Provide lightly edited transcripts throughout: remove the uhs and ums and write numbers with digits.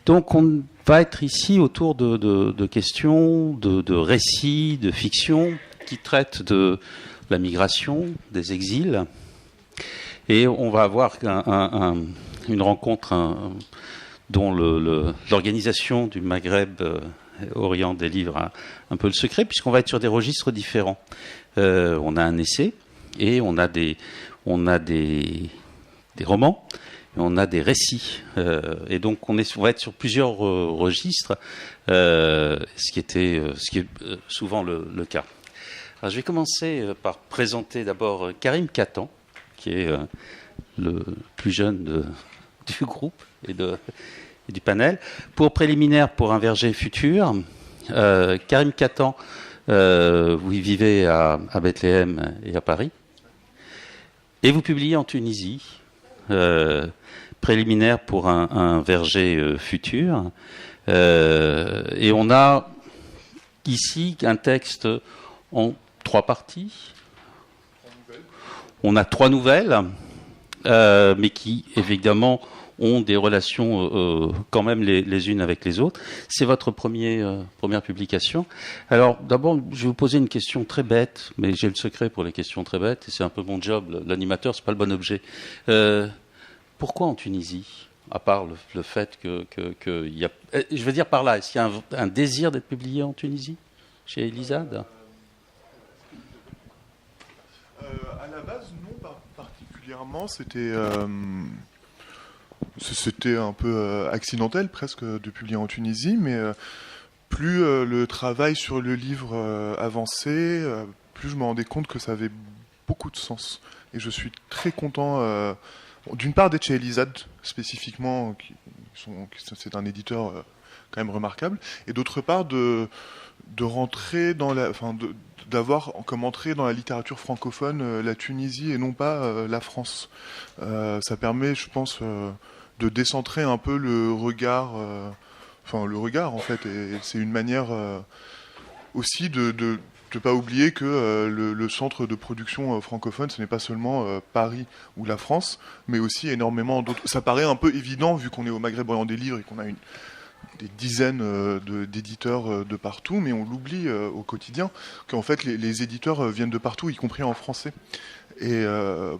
Donc on va être ici autour de questions, de récits, de fiction qui traitent de la migration, des exils. Et on va avoir une rencontre dont l'organisation du Maghreb Orient délivre un peu le secret, puisqu'on va être sur des registres différents. On a un essai et on a des romans. Et on a des récits. Et donc, on va être sur plusieurs registres, ce qui est souvent le cas. Alors, je vais commencer par présenter d'abord Karim Katan, qui est le plus jeune du groupe et du panel. Pour préliminaire, pour un verger futur, Karim Katan, vous vivez à Bethléem et à Paris. Et vous publiez en Tunisie. Préliminaire pour un verger futur. Et on a ici un texte en 3 parties. On a 3 nouvelles, mais qui, évidemment, ont des relations quand même les unes avec les autres. C'est votre première publication. Alors, d'abord, je vais vous poser une question très bête, mais j'ai le secret pour les questions très bêtes, et c'est un peu mon job. L'animateur, c'est pas le bon objet. Pourquoi en Tunisie, à part le fait que y a, je veux dire par là, est-ce qu'il y a un désir d'être publié en Tunisie, chez Elisade? À la base, non, particulièrement. C'était un peu accidentel, presque, de publier en Tunisie, mais plus le travail sur le livre avançait, plus je me rendais compte que ça avait beaucoup de sens. Et je suis très content... d'une part d'être chez Elisade spécifiquement, c'est un éditeur quand même remarquable, et d'autre part de rentrer dans d'avoir comme entrée dans la littérature francophone la Tunisie et non pas la France. Ça permet, je pense, de décentrer un peu le regard, en fait, et c'est une manière aussi de ne pas oublier que le centre de production francophone, ce n'est pas seulement Paris ou la France, mais aussi énormément d'autres. Ça paraît un peu évident, vu qu'on est au Maghreb Orient des livres et qu'on a des dizaines d'éditeurs de partout, mais on l'oublie au quotidien, qu'en fait les éditeurs viennent de partout, y compris en français. Et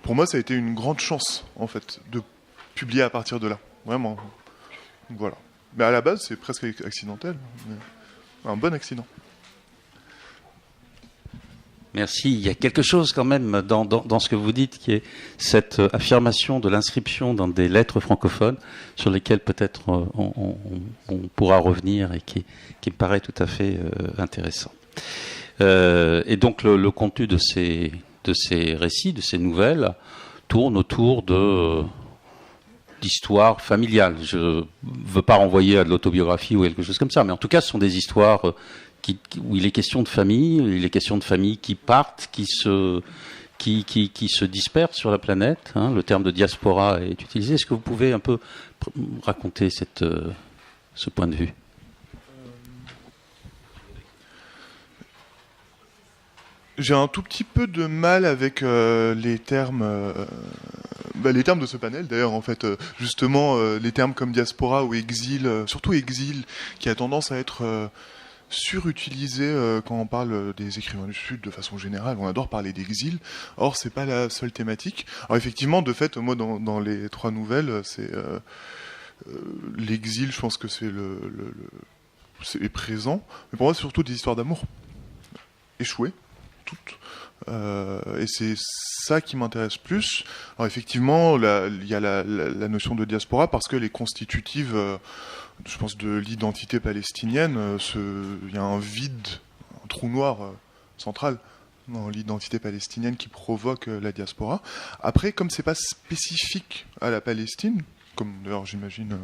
pour moi, ça a été une grande chance, en fait, de publier à partir de là. Vraiment. Voilà. Mais à la base, c'est presque accidentel. Mais un bon accident. Merci. Il y a quelque chose quand même dans ce que vous dites qui est cette affirmation de l'inscription dans des lettres francophones sur lesquelles peut-être on pourra revenir et qui me paraît tout à fait intéressant. Et donc le contenu de ces récits, de ces nouvelles, tourne autour d'histoires familiales. Je ne veux pas renvoyer à de l'autobiographie ou quelque chose comme ça, mais en tout cas ce sont des histoires... où il est question de famille, qui partent, qui se dispersent sur la planète. Hein, le terme de diaspora est utilisé. Est-ce que vous pouvez un peu raconter ce point de vue? J'ai un tout petit peu de mal avec les termes de ce panel, d'ailleurs, en fait. Justement, les termes comme diaspora ou exil, surtout exil, qui a tendance à être... surutilisé quand on parle des écrivains du Sud de façon générale. On adore parler d'exil. Or, c'est pas la seule thématique. Alors effectivement, de fait, moi, dans les 3 nouvelles, c'est l'exil. Je pense que c'est c'est présent. Mais pour moi, c'est surtout des histoires d'amour échouées, toutes. Et c'est ça qui m'intéresse plus. Alors effectivement, il y a la notion de diaspora parce qu'elle est constitutive. Je pense de l'identité palestinienne, il y a un vide, un trou noir central dans l'identité palestinienne qui provoque la diaspora. Après, comme c'est pas spécifique à la Palestine, comme d'ailleurs j'imagine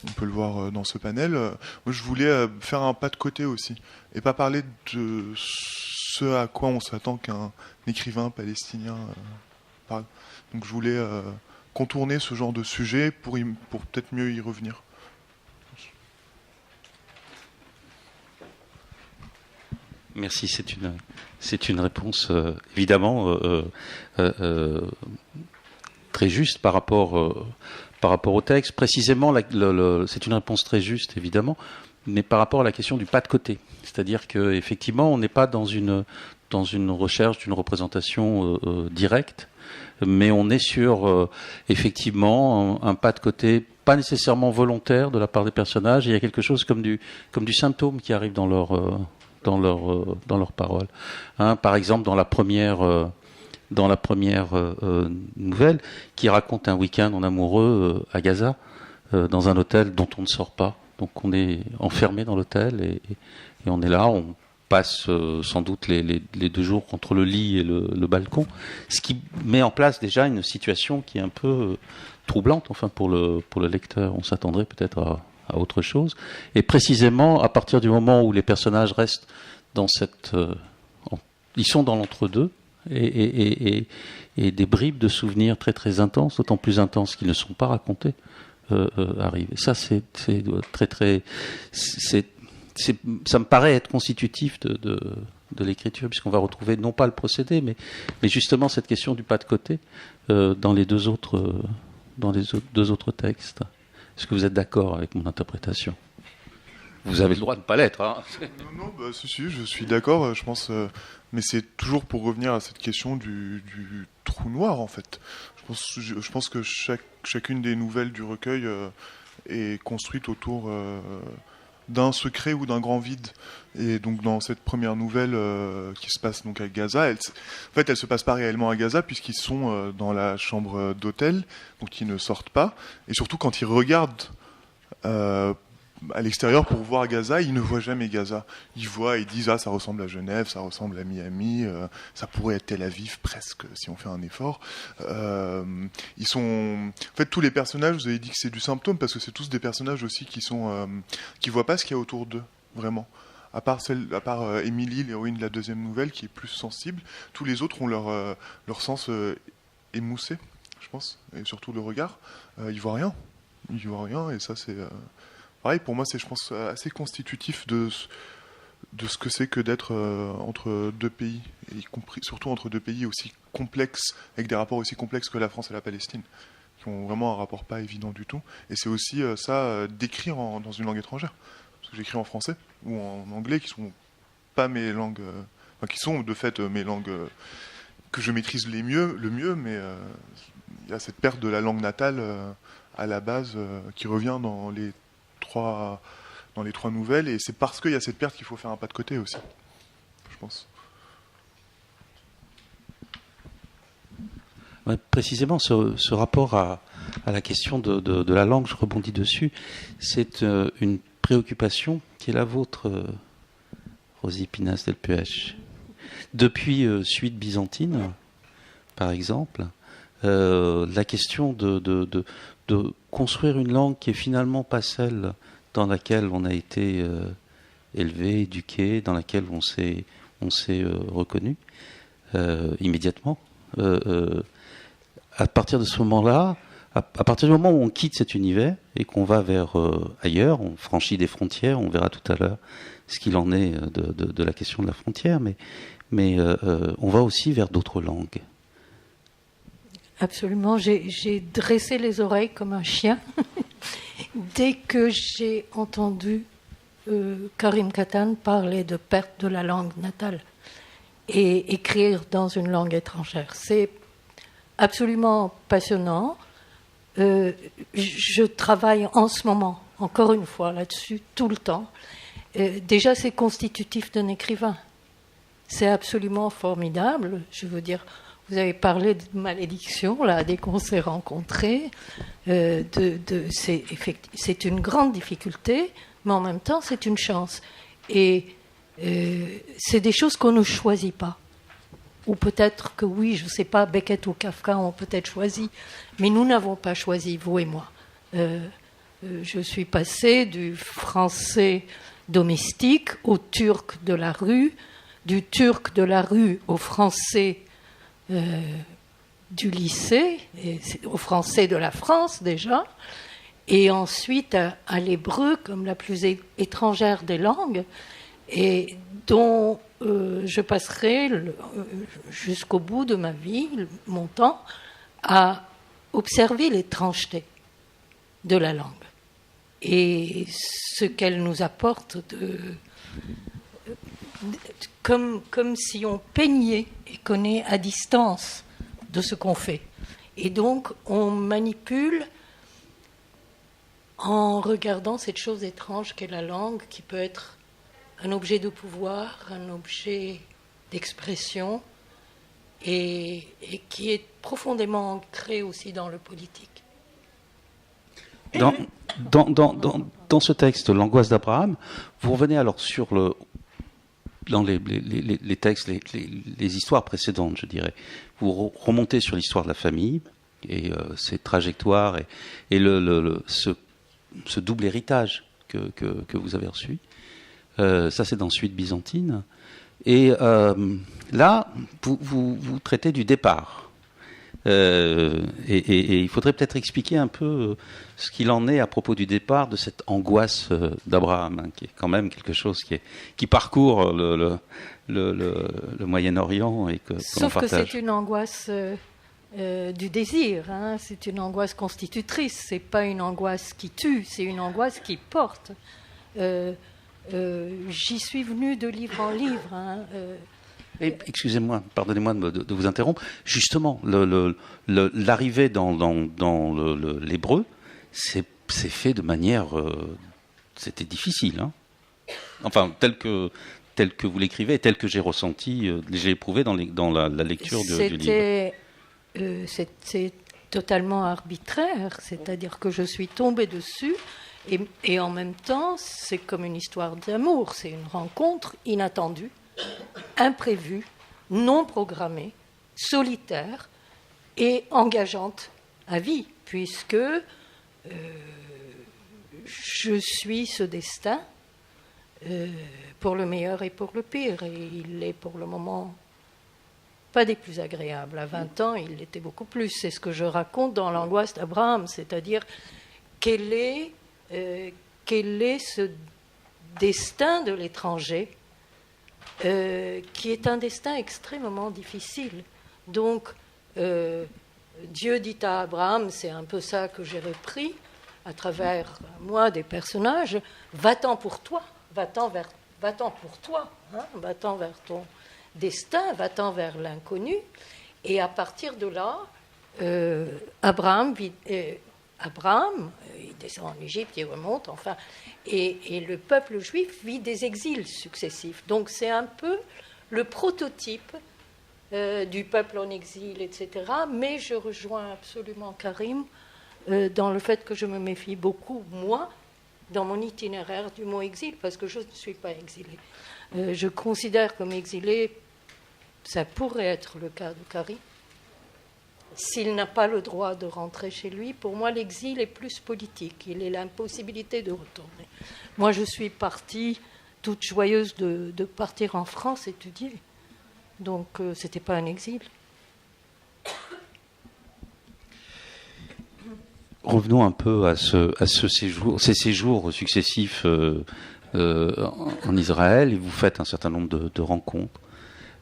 on peut le voir dans ce panel, moi je voulais faire un pas de côté aussi, et pas parler de ce à quoi on s'attend qu'un écrivain palestinien parle. Donc je voulais contourner ce genre de sujet pour peut-être mieux y revenir. Merci, c'est une réponse évidemment très juste par rapport par rapport au texte. Précisément, c'est une réponse très juste, évidemment, mais par rapport à la question du pas de côté. C'est-à-dire qu'effectivement, on n'est pas dans une recherche d'une représentation directe, mais on est sur, effectivement, un pas de côté, pas nécessairement volontaire de la part des personnages. Il y a quelque chose comme du symptôme qui arrive dans leurs paroles. Hein, par exemple, dans la première nouvelle, qui raconte un week-end en amoureux à Gaza, dans un hôtel dont on ne sort pas. Donc on est enfermé dans l'hôtel et on est là, on passe sans doute les 2 jours entre le lit et le balcon, ce qui met en place déjà une situation qui est un peu troublante, enfin pour le lecteur. On s'attendrait peut-être à autre chose. Et précisément, à partir du moment où les personnages restent dans ils sont dans l'entre-deux, et des bribes de souvenirs très très intenses, d'autant plus intenses qu'ils ne sont pas racontés, arrivent. Et ça, c'est très très... ça me paraît être constitutif de l'écriture, puisqu'on va retrouver non pas le procédé, mais justement cette question du pas de côté dans les deux autres textes. Est-ce que vous êtes d'accord avec mon interprétation ? Vous avez le droit de ne pas l'être. Hein. Non, si, je suis d'accord, je pense, mais c'est toujours pour revenir à cette question du trou noir, en fait. Je pense que chacune des nouvelles du recueil est construite autour d'un secret ou d'un grand vide. Et donc dans cette première nouvelle qui se passe donc à Gaza, elle se passe pas réellement à Gaza puisqu'ils sont dans la chambre d'hôtel, donc ils ne sortent pas. Et surtout quand ils regardent à l'extérieur pour voir Gaza, ils ne voient jamais Gaza. Ils disent ça ressemble à Genève, ça ressemble à Miami, ça pourrait être Tel Aviv presque si on fait un effort. Ils sont, en fait, tous les personnages, vous avez dit que c'est du symptôme parce que c'est tous des personnages aussi qui voient pas ce qu'il y a autour d'eux vraiment. À part Émilie, l'héroïne de la deuxième nouvelle, qui est plus sensible, tous les autres ont leur sens émoussé, je pense, et surtout le regard. Ils voient rien, et ça c'est pareil, pour moi, c'est, je pense, assez constitutif de ce que c'est que d'être entre deux pays, surtout entre deux pays aussi complexes, avec des rapports aussi complexes que la France et la Palestine, qui ont vraiment un rapport pas évident du tout. Et c'est aussi ça d'écrire dans une langue étrangère. Parce que j'écris en français ou en anglais, qui sont pas mes langues, qui sont de fait mes langues que je maîtrise le mieux, mais il y a cette perte de la langue natale à la base qui revient dans les trois nouvelles, et c'est parce qu'il y a cette perte qu'il faut faire un pas de côté aussi, je pense. Ouais, précisément, ce rapport à la question de la langue, je rebondis dessus, c'est une préoccupation qui est la vôtre, Rosy Pinas del Puech. Depuis Suite byzantine, par exemple, la question de construire une langue qui est finalement pas celle dans laquelle on a été élevé, éduqué, dans laquelle on s'est reconnu immédiatement. À partir de ce moment-là, à partir du moment où on quitte cet univers et qu'on va vers ailleurs, on franchit des frontières, on verra tout à l'heure ce qu'il en est de la question de la frontière, mais on va aussi vers d'autres langues. Absolument, j'ai dressé les oreilles comme un chien dès que j'ai entendu Karim Katan parler de perte de la langue natale et écrire dans une langue étrangère. C'est absolument passionnant. Je travaille en ce moment, encore une fois, là-dessus, tout le temps. Déjà, c'est constitutif d'un écrivain. C'est absolument formidable. Je veux dire, vous avez parlé de malédiction, là, dès qu'on s'est rencontrés. C'est une grande difficulté, mais en même temps, c'est une chance. Et c'est des choses qu'on ne choisit pas. Ou peut-être que oui, je ne sais pas, Beckett ou Kafka ont peut-être choisi, mais nous n'avons pas choisi, vous et moi. Je suis passée du français domestique au turc de la rue, du turc de la rue au français du lycée, et au français de la France déjà, et ensuite à l'hébreu comme la plus étrangère des langues, et dont je passerai jusqu'au bout de ma vie, mon temps, à observer l'étrangeté. de la langue. Et ce qu'elle nous apporte, comme si on peignait et qu'on est à distance de ce qu'on fait. Et donc, on manipule en regardant cette chose étrange qu'est la langue, qui peut être un objet de pouvoir, un objet d'expression, et qui est profondément ancré aussi dans le politique. Dans ce texte, l'angoisse d'Abraham, vous revenez alors dans les textes, les histoires précédentes, je dirais. Vous remontez sur l'histoire de la famille et ses trajectoires et ce double héritage que vous avez reçu. Ça, c'est dans Suite byzantine. Et là, vous traitez du départ. Et il faudrait peut-être expliquer un peu ce qu'il en est à propos du départ de cette angoisse d'Abraham, hein, qui est quand même quelque chose qui parcourt le Moyen-Orient et que Sauf l'on que partage. c'est une angoisse du désir, hein. C'est une angoisse constitutrice, c'est pas une angoisse qui tue, c'est une angoisse qui porte. J'y suis venue de livre en livre, hein. Et, excusez-moi, pardonnez-moi de vous interrompre. Justement, l'arrivée dans l'hébreu, c'est fait de manière... c'était difficile. Hein, enfin, tel que vous l'écrivez, tel que j'ai ressenti, j'ai éprouvé dans la lecture du livre. C'était totalement arbitraire, c'est-à-dire que je suis tombée dessus, et en même temps, c'est comme une histoire d'amour, c'est une rencontre inattendue, imprévue, non programmée, solitaire et engageante à vie, puisque je suis ce destin pour le meilleur et pour le pire, et il est pour le moment pas des plus agréables. À 20 ans, il l'était beaucoup plus. C'est ce que je raconte dans l'angoisse d'Abraham, c'est-à-dire quel est ce destin de l'étranger qui est un destin extrêmement difficile. Donc, Dieu dit à Abraham, c'est un peu ça que j'ai repris à travers moi des personnages, va-t'en pour toi, va-t'en pour toi, hein, va-t'en vers ton destin, va-t'en vers l'inconnu. Et à partir de là, Abraham, il descend en Égypte, il remonte, enfin, et le peuple juif vit des exils successifs. Donc c'est un peu le prototype du peuple en exil, etc. Mais je rejoins absolument Karim dans le fait que je me méfie beaucoup, moi, dans mon itinéraire du mot exil, parce que je ne suis pas exilée. Je considère comme exilé, ça pourrait être le cas de Karim, s'il n'a pas le droit de rentrer chez lui. Pour moi, l'exil est plus politique. Il est l'impossibilité de retourner. Moi, je suis partie toute joyeuse de partir en France étudier. Donc, ce n'était pas un exil. Revenons un peu à ces séjours successifs en Israël. Et vous faites un certain nombre de rencontres.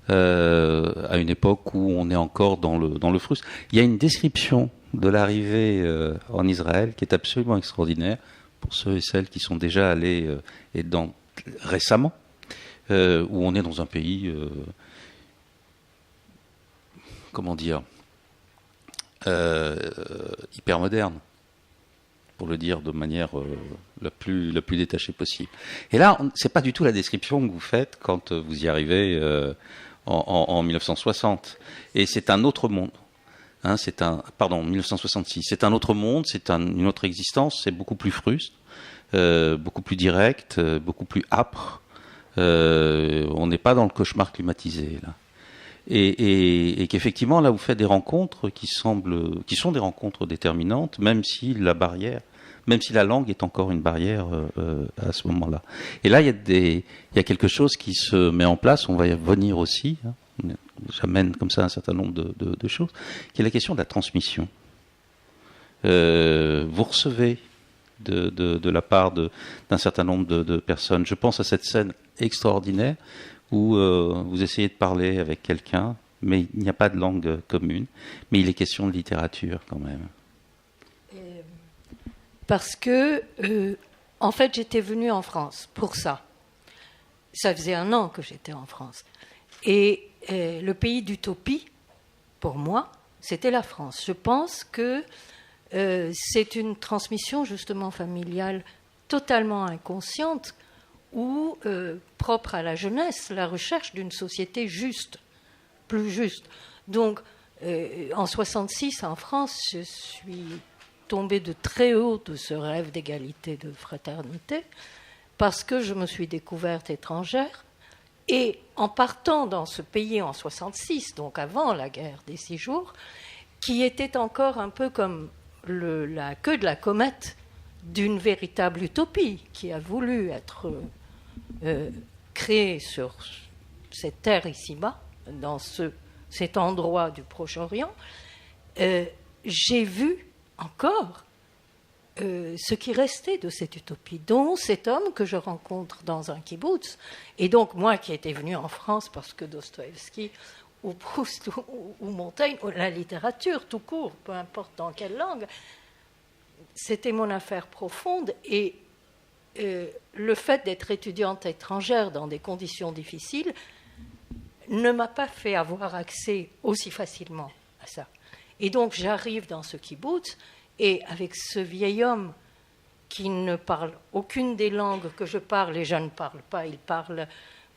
À une époque où on est encore dans le frustre. Il y a une description de l'arrivée en Israël qui est absolument extraordinaire pour ceux et celles qui sont déjà allés récemment, où on est dans un pays, comment dire, hyper moderne, pour le dire de manière la plus détachée possible. Et là, c'est pas du tout la description que vous faites quand vous y arrivez en 1960. Et c'est un autre monde. Hein, 1966. C'est un autre monde, c'est une autre existence, c'est beaucoup plus frustre, beaucoup plus direct, beaucoup plus âpre. On n'est pas dans le cauchemar climatisé, là. Et qu'effectivement, là, vous faites des rencontres qui sont des rencontres déterminantes, même si la langue est encore une barrière à ce moment-là. Et là, il y a quelque chose qui se met en place, on va y revenir aussi, hein. J'amène comme ça un certain nombre de choses, qui est la question de la transmission. Vous recevez de la part d'un certain nombre de personnes, je pense à cette scène extraordinaire où vous essayez de parler avec quelqu'un, mais il n'y a pas de langue commune, mais il est question de littérature quand même. parce que, en fait, j'étais venue en France pour ça. Ça faisait 1 an que j'étais en France. Et le pays d'utopie, pour moi, c'était la France. Je pense que c'est une transmission justement familiale totalement inconsciente ou propre à la jeunesse, la recherche d'une société juste, plus juste. Donc, en 66, en France, je suis tombée de très haut de ce rêve d'égalité, de fraternité, parce que je me suis découverte étrangère. Et en partant dans ce pays en 66, donc avant la guerre des 6 jours, qui était encore un peu comme la queue de la comète d'une véritable utopie qui a voulu être créée sur cette terre ici-bas, dans cet endroit du Proche-Orient, j'ai vu encore ce qui restait de cette utopie, dont cet homme que je rencontre dans un kibbutz, et donc moi qui étais venue en France parce que Dostoïevski ou Proust ou Montaigne, ou la littérature tout court, peu importe dans quelle langue, c'était mon affaire profonde, et le fait d'être étudiante étrangère dans des conditions difficiles ne m'a pas fait avoir accès aussi facilement à ça. Et donc j'arrive dans ce kibbutz, et avec ce vieil homme qui ne parle aucune des langues que je parle, et je ne parle pas, il parle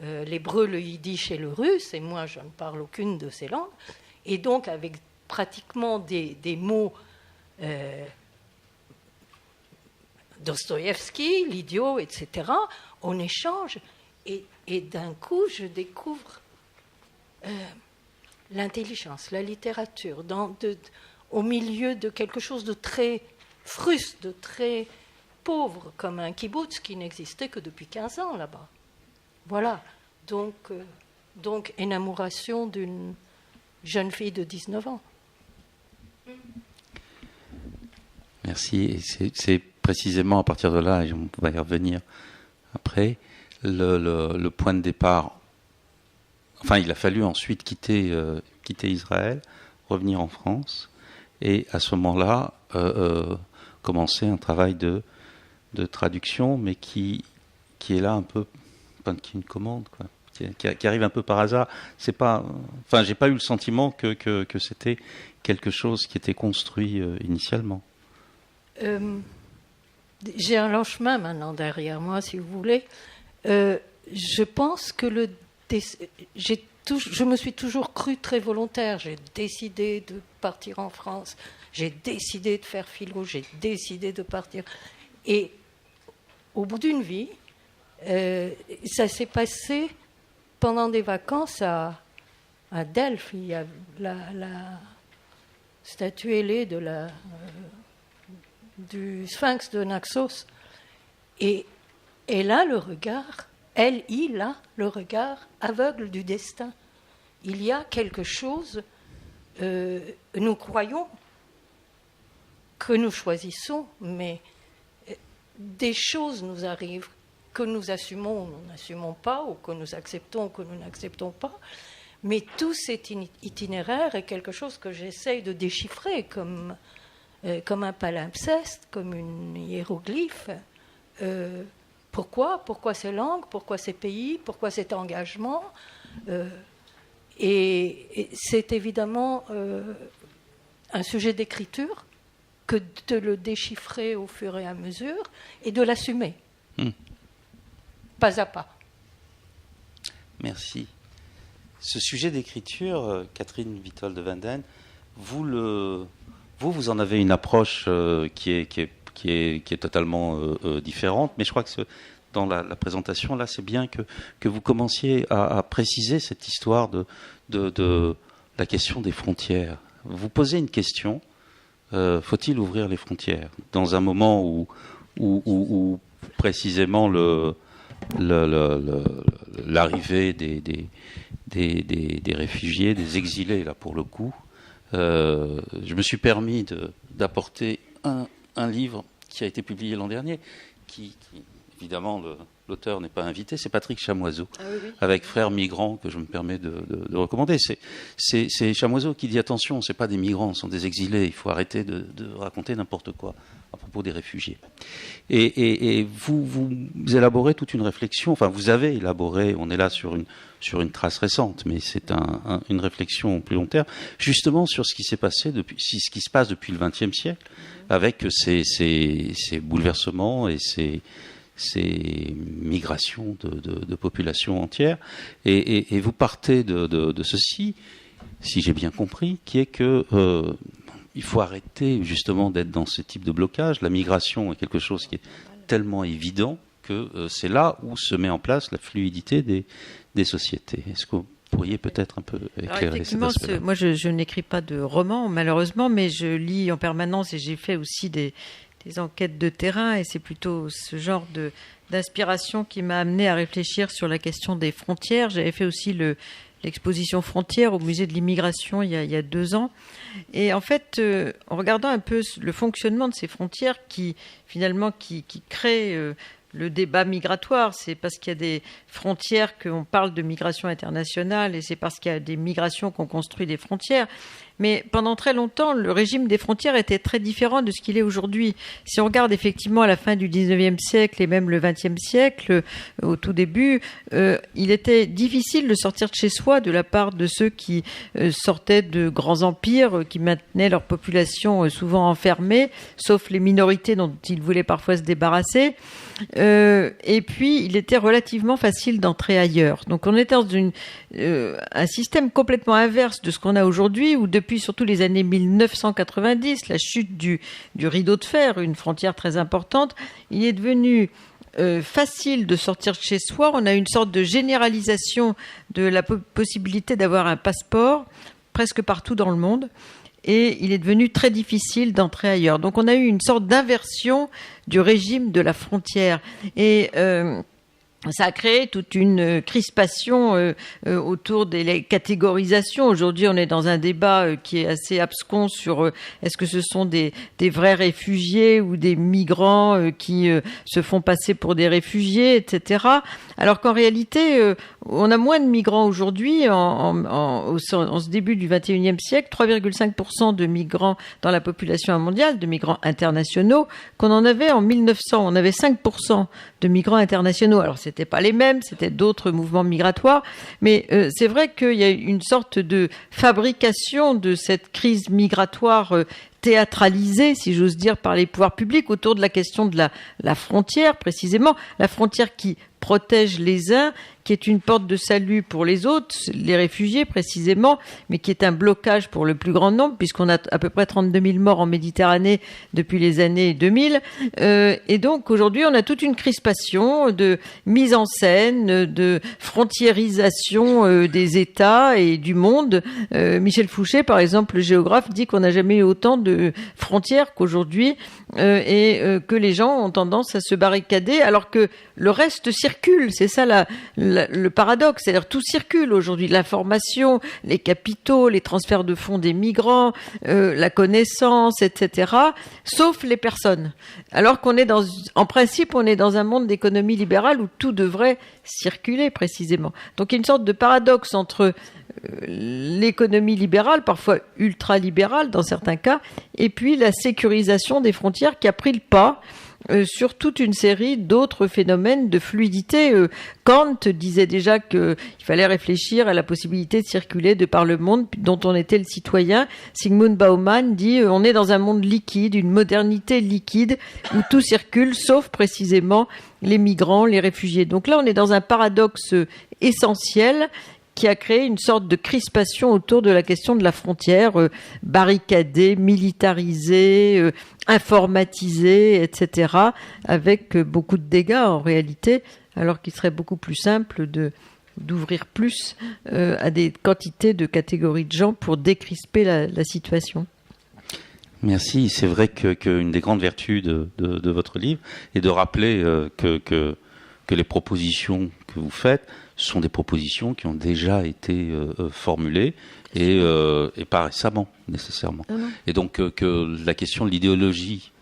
l'hébreu, le yiddish et le russe, et moi je ne parle aucune de ces langues, et donc avec pratiquement des mots Dostoïevski, l'idiot, etc., on échange, et d'un coup je découvre l'intelligence, la littérature, au milieu de quelque chose de très fruste, de très pauvre, comme un kibbutz qui n'existait que depuis 15 ans là-bas. Voilà, donc énamoration d'une jeune fille de 19 ans. Merci. Et c'est précisément à partir de là, et on va y revenir après, le point de départ. Enfin, il a fallu ensuite quitter Israël, revenir en France, et à ce moment-là, commencer un travail de traduction, mais qui est là un peu, qui est une commande, quoi, qui arrive un peu par hasard. C'est pas, enfin, j'ai pas eu le sentiment que c'était quelque chose qui était construit initialement. J'ai un long chemin maintenant derrière moi, si vous voulez. Je pense que je me suis toujours crue très volontaire. J'ai décidé de partir en France. J'ai décidé de faire philo. J'ai décidé de partir. Et au bout d'une vie, ça s'est passé pendant des vacances à Delphes. Il y a la statue ailée du Sphinx de Naxos. Et là, il a le regard aveugle du destin. Il y a quelque chose, nous croyons que nous choisissons, mais des choses nous arrivent que nous assumons ou nous n'assumons pas, ou que nous acceptons ou que nous n'acceptons pas. Mais tout cet itinéraire est quelque chose que j'essaye de déchiffrer comme un palimpseste, comme une hiéroglyphe. Pourquoi ces langues, pourquoi ces pays, pourquoi cet engagement, et c'est évidemment un sujet d'écriture que de le déchiffrer au fur et à mesure et de l'assumer, pas à pas. Merci. Ce sujet d'écriture, Catherine Witold de Wenden, vous en avez une approche qui est totalement différente, mais je crois que dans la présentation, là, c'est bien que vous commenciez à préciser cette histoire de la question des frontières. Vous posez une question, faut-il ouvrir les frontières dans un moment où précisément l'arrivée des réfugiés, des exilés, là, pour le coup, je me suis permis d'apporter un livre qui a été publié l'an dernier, qui évidemment, l'auteur n'est pas invité, c'est Patrick Chamoiseau, avec Frères migrants, que je me permets de recommander. C'est Chamoiseau qui dit attention, c'est pas des migrants, ce sont des exilés, il faut arrêter de raconter n'importe quoi à propos des réfugiés. Et vous élaborez toute une réflexion, enfin vous avez élaboré, on est là sur une trace récente, mais c'est une réflexion plus long terme, justement sur ce qui s'est passé ce qui se passe depuis le XXe siècle, avec ces bouleversements et ces migrations de populations entières. Et vous partez de ceci, si j'ai bien compris, qui est que il faut arrêter justement d'être dans ce type de blocage. La migration est quelque chose qui est tellement évident que c'est là où se met en place la fluidité des sociétés. Est-ce que vous pourriez peut-être un peu éclairer cet aspect-là ? Moi, je n'écris pas de romans, malheureusement, mais je lis en permanence et j'ai fait aussi des enquêtes de terrain, et c'est plutôt ce genre d'inspiration qui m'a amené à réfléchir sur la question des frontières. J'avais fait aussi l'exposition Frontières au musée de l'immigration il y a 2 ans. Et en fait, en regardant un peu le fonctionnement de ces frontières qui créent le débat migratoire, c'est parce qu'il y a des frontières qu'on parle de migration internationale, et c'est parce qu'il y a des migrations qu'on construit des frontières. Mais pendant très longtemps, le régime des frontières était très différent de ce qu'il est aujourd'hui. Si on regarde effectivement à la fin du 19e siècle et même le 20e siècle, au tout début, il était difficile de sortir de chez soi de la part de ceux qui sortaient de grands empires, qui maintenaient leur population souvent enfermée, sauf les minorités dont ils voulaient parfois se débarrasser. Et puis, il était relativement facile d'entrer ailleurs. Donc, on était dans un système complètement inverse de ce qu'on a aujourd'hui, où depuis surtout les années 1990, la chute du rideau de fer, une frontière très importante, il est devenu facile de sortir de chez soi. On a une sorte de généralisation de la possibilité d'avoir un passeport presque partout dans le monde. Et il est devenu très difficile d'entrer ailleurs. Donc on a eu une sorte d'inversion du régime de la frontière. Et ça a créé toute une crispation autour des catégorisations. Aujourd'hui, on est dans un débat qui est assez abscon sur est-ce que ce sont des vrais réfugiés ou des migrants qui se font passer pour des réfugiés, etc. Alors qu'en réalité, on a moins de migrants aujourd'hui en ce début du XXIe siècle, 3,5% de migrants dans la population mondiale, de migrants internationaux, qu'on en avait en 1900. On avait 5% de migrants internationaux. Alors, c'était pas les mêmes, c'était d'autres mouvements migratoires, mais c'est vrai qu'il y a une sorte de fabrication de cette crise migratoire théâtralisée, si j'ose dire, par les pouvoirs publics autour de la question de la frontière, précisément, la frontière qui protège les uns, qui est une porte de salut pour les autres, les réfugiés précisément, mais qui est un blocage pour le plus grand nombre, puisqu'on a à peu près 32 000 morts en Méditerranée depuis les années 2000. Et donc aujourd'hui, on a toute une crispation de mise en scène, de frontiérisation des États et du monde. Michel Fouché, par exemple, le géographe, dit qu'on n'a jamais eu autant de frontières qu'aujourd'hui, et que les gens ont tendance à se barricader, alors que le reste circule. C'est ça le paradoxe, c'est-à-dire tout circule aujourd'hui, l'information, les capitaux, les transferts de fonds des migrants, la connaissance, etc., sauf les personnes. Alors qu'on est en principe, on est dans un monde d'économie libérale où tout devrait circuler précisément. Donc il y a une sorte de paradoxe entre l'économie libérale, parfois ultra-libérale dans certains cas, et puis la sécurisation des frontières qui a pris le pas sur toute une série d'autres phénomènes de fluidité. Kant disait déjà qu'il fallait réfléchir à la possibilité de circuler de par le monde dont on était le citoyen. Zygmunt Bauman dit on est dans un monde liquide, une modernité liquide, où tout circule, sauf précisément les migrants, les réfugiés. Donc là, on est dans un paradoxe essentiel qui a créé une sorte de crispation autour de la question de la frontière, barricadée, militarisée, informatisée, etc., avec beaucoup de dégâts en réalité, alors qu'il serait beaucoup plus simple d'ouvrir plus à des quantités de catégories de gens pour décrisper la situation. Merci. C'est vrai qu'une des grandes vertus de votre livre est de rappeler que les propositions que vous faites sont des propositions qui ont déjà été formulées et pas récemment nécessairement. Et donc que la question de l'idéologie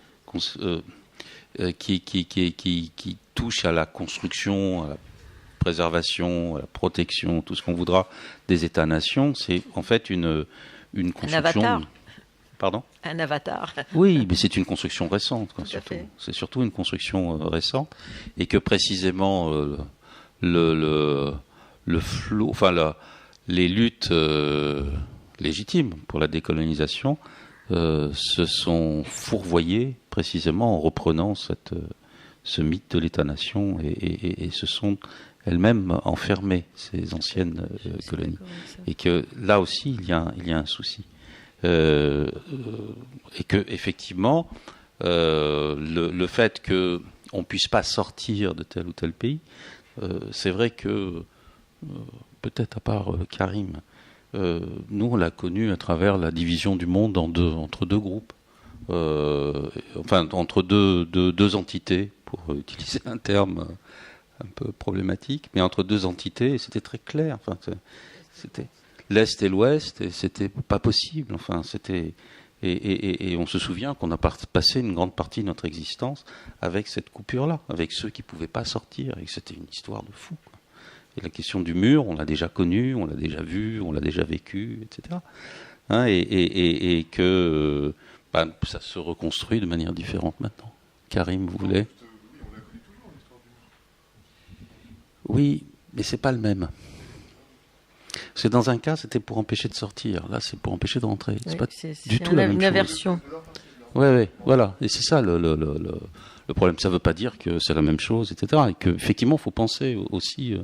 qui touche à la construction, à la préservation, à la protection, tout ce qu'on voudra des États-nations, c'est en fait une construction... Un avatar. Pardon ? Un avatar. Oui, mais c'est une construction récente, quoi, Tout à surtout. fait. C'est surtout une construction récente, et que précisément le flot, enfin les luttes légitimes pour la décolonisation se sont fourvoyées précisément en reprenant ce mythe de l'État-nation et se sont elles-mêmes enfermées, ces anciennes colonies. Et que là aussi, il y a un souci. Et que effectivement, le fait qu'on ne puisse pas sortir de tel ou tel pays, c'est vrai que, peut-être à part Karim, nous on l'a connu à travers la division du monde entre deux groupes, enfin entre deux entités, pour utiliser un terme un peu problématique, mais entre deux entités, c'était très clair. Enfin, c'était l'Est et l'Ouest, et c'était pas possible. Enfin, c'était et on se souvient qu'on a passé une grande partie de notre existence avec cette coupure-là, avec ceux qui pouvaient pas sortir, et que c'était une histoire de fou, quoi. Et la question du mur, on l'a déjà connue, on l'a déjà vue, on l'a déjà vécue, etc. Hein, et que ça se reconstruit de manière différente maintenant. Karim, vous voulez ? Oui, mais c'est pas le même. Parce que dans un cas, c'était pour empêcher de sortir. Là, c'est pour empêcher de rentrer. C'est pas du tout la même chose. Une aversion. Oui, voilà. Et c'est ça le problème. Ça ne veut pas dire que c'est la même chose, etc. Et qu'effectivement, il faut penser aussi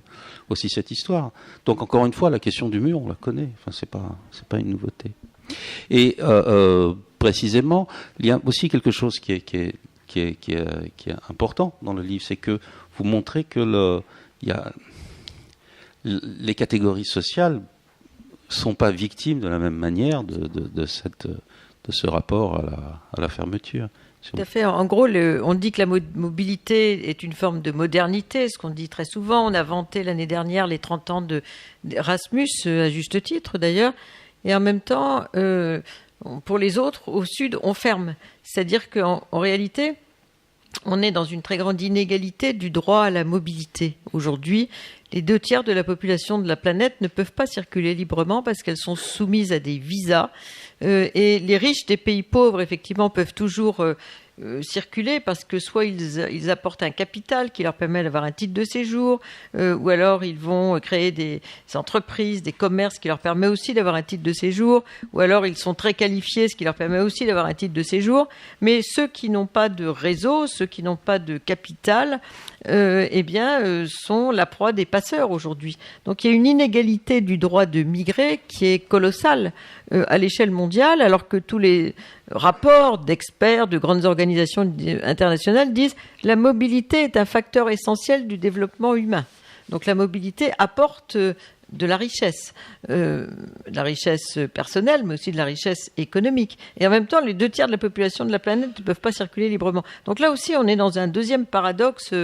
cette histoire. Donc, encore une fois, la question du mur, on la connaît. Enfin, c'est pas une nouveauté. Et précisément, il y a aussi quelque chose qui est important dans le livre, c'est que vous montrez que les catégories sociales sont pas victimes de la même manière de ce rapport à la fermeture. Tout à fait. En gros, on dit que la mobilité est une forme de modernité, ce qu'on dit très souvent. On a vanté l'année dernière les 30 ans d'Erasmus, à juste titre d'ailleurs. Et en même temps, pour les autres, au sud, on ferme. C'est-à-dire qu'en réalité, on est dans une très grande inégalité du droit à la mobilité. Aujourd'hui, les 2/3 de la population de la planète ne peuvent pas circuler librement parce qu'elles sont soumises à des visas. Et les riches des pays pauvres, effectivement, peuvent toujours circuler parce que soit ils apportent un capital qui leur permet d'avoir un titre de séjour, ou alors ils vont créer des entreprises, des commerces qui leur permet aussi d'avoir un titre de séjour, ou alors ils sont très qualifiés, ce qui leur permet aussi d'avoir un titre de séjour. Mais ceux qui n'ont pas de réseau, ceux qui n'ont pas de capital, sont la proie des passeurs aujourd'hui. Donc il y a une inégalité du droit de migrer qui est colossale à l'échelle mondiale, alors que tous les rapports d'experts, de grandes organisations internationales disent que la mobilité est un facteur essentiel du développement humain. Donc la mobilité apporte de la richesse personnelle, mais aussi de la richesse économique. Et en même temps, les 2/3 de la population de la planète ne peuvent pas circuler librement. Donc là aussi, on est dans un deuxième paradoxe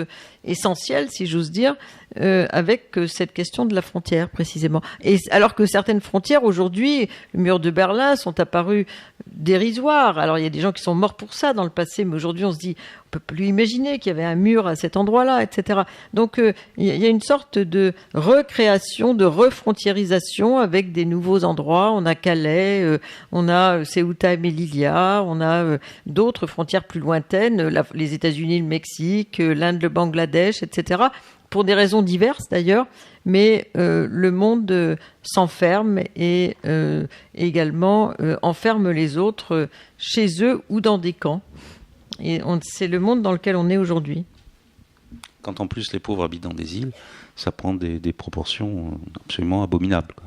essentiel, si j'ose dire, avec cette question de la frontière, précisément. Et alors que certaines frontières, aujourd'hui, le mur de Berlin, sont apparues dérisoires. Alors, il y a des gens qui sont morts pour ça dans le passé, mais aujourd'hui, on se dit, on peut plus imaginer qu'il y avait un mur à cet endroit-là, etc. Donc, il y a une sorte de recréation, de refrontiérisation avec des nouveaux endroits. On a Calais, on a Ceuta et Melilla, on a d'autres frontières plus lointaines, les États-Unis, le Mexique, l'Inde, le Bangladesh, etc., pour des raisons diverses d'ailleurs, mais le monde s'enferme et également enferme les autres chez eux ou dans des camps. Et c'est le monde dans lequel on est aujourd'hui. Quand en plus les pauvres habitent dans des îles, ça prend des proportions absolument abominables, quoi.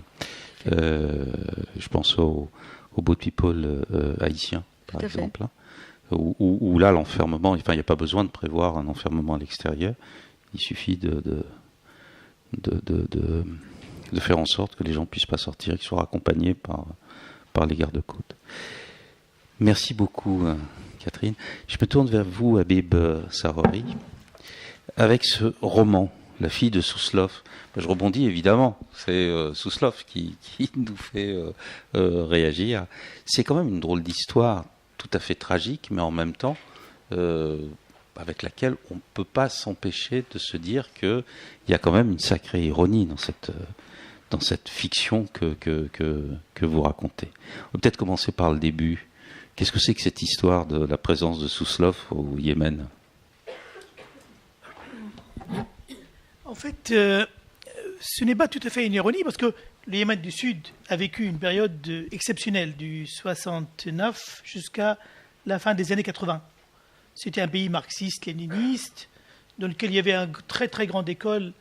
Je pense aux boat people haïtiens, par exemple, hein, où là l'enfermement, enfin il n'y a pas besoin de prévoir un enfermement à l'extérieur. Il suffit de faire en sorte que les gens ne puissent pas sortir, qu'ils soient accompagnés par les gardes-côtes. Merci beaucoup, Catherine. Je me tourne vers vous, Habib Sarori, avec ce roman, La fille de Souslov. Je rebondis évidemment, c'est Souslov qui nous fait réagir. C'est quand même une drôle d'histoire, tout à fait tragique, mais en même temps avec laquelle on ne peut pas s'empêcher de se dire qu'il y a quand même une sacrée ironie dans cette fiction que vous racontez. On va peut-être commencer par le début. Qu'est-ce que c'est que cette histoire de la présence de Suslov au Yémen ? En fait, ce n'est pas tout à fait une ironie parce que le Yémen du Sud a vécu une période exceptionnelle du 69 jusqu'à la fin des années 80. C'était un pays marxiste-léniniste dans lequel il y avait une très très grande école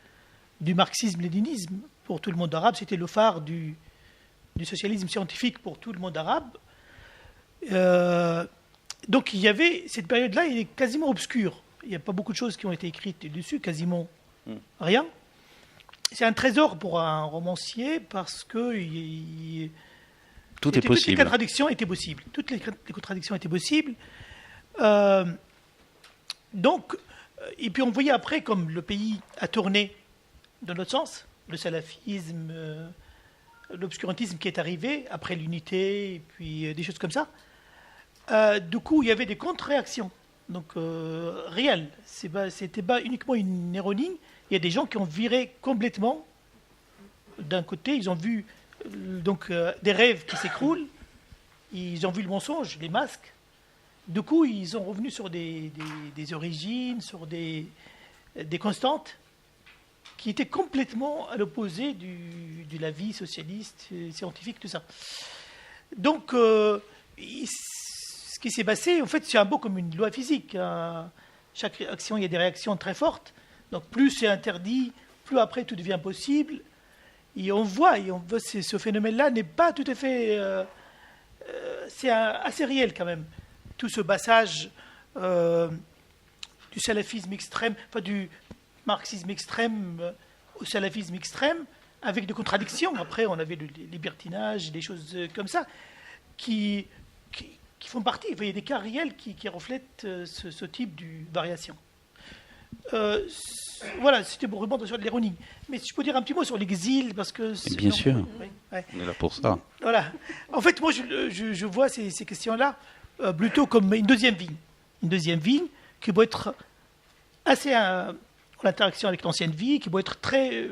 du marxisme-léninisme pour tout le monde arabe. C'était le phare du socialisme scientifique pour tout le monde arabe. Donc il y avait cette période-là, elle est quasiment obscure. Il n'y a pas beaucoup de choses qui ont été écrites dessus, quasiment rien. C'est un trésor pour un romancier parce que tout est possible. Toutes les contradictions étaient possibles. Toutes les contradictions étaient possibles. Donc, et puis on voyait après comme le pays a tourné dans l'autre sens, le salafisme, l'obscurantisme qui est arrivé après l'unité, et puis des choses comme ça. Du coup, il y avait des contre-réactions, donc réelles. C'était pas uniquement une ironie. Il y a des gens qui ont viré complètement. D'un côté, ils ont vu des rêves qui s'écroulent, ils ont vu le mensonge, les masques. Du coup, ils sont revenus sur des origines, sur des constantes qui étaient complètement à l'opposé de la vie socialiste, scientifique, tout ça. Donc, ce qui s'est passé, en fait, c'est un peu comme une loi physique. Chaque action, il y a des réactions très fortes. Donc, plus c'est interdit, plus après tout devient possible. Et on voit ce phénomène-là n'est pas tout à fait... c'est assez réel quand même. Tout ce passage du salafisme extrême, enfin du marxisme extrême au salafisme extrême, avec des contradictions. Après, on avait le libertinage, des choses comme ça, qui font partie. Il y a des cas réels qui reflètent ce type de variation. Voilà, c'était pour répondre sur l'ironie. Mais si je peux dire un petit mot sur l'exil, parce que... Bien sûr, ouais. On est là pour ça. Voilà. En fait, moi, je vois ces questions-là plutôt comme une deuxième vie. Une deuxième vie qui doit être assez en interaction avec l'ancienne vie, qui doit être très...